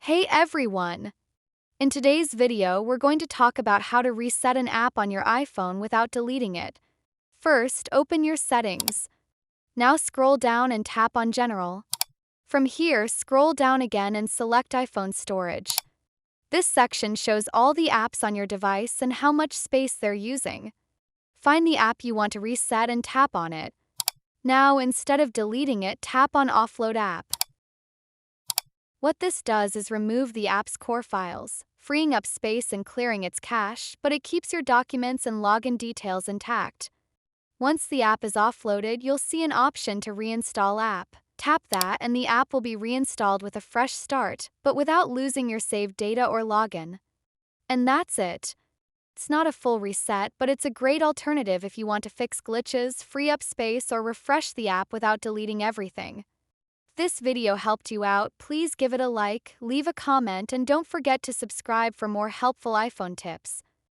Hey everyone! In today's video, we're going to talk about how to reset an app on your iPhone without deleting it. First, open your settings. Now scroll down and tap on General. From here, scroll down again and select iPhone Storage. This section shows all the apps on your device and how much space they're using. Find the app you want to reset and tap on it. Now, instead of deleting it, tap on Offload App. What this does is remove the app's core files, freeing up space and clearing its cache, but it keeps your documents and login details intact. Once the app is offloaded, you'll see an option to reinstall app. Tap that and the app will be reinstalled with a fresh start, but without losing your saved data or login. And that's it. It's not a full reset, but it's a great alternative if you want to fix glitches, free up space, or refresh the app without deleting everything. If this video helped you out, please give it a like, leave a comment, and don't forget to subscribe for more helpful iPhone tips.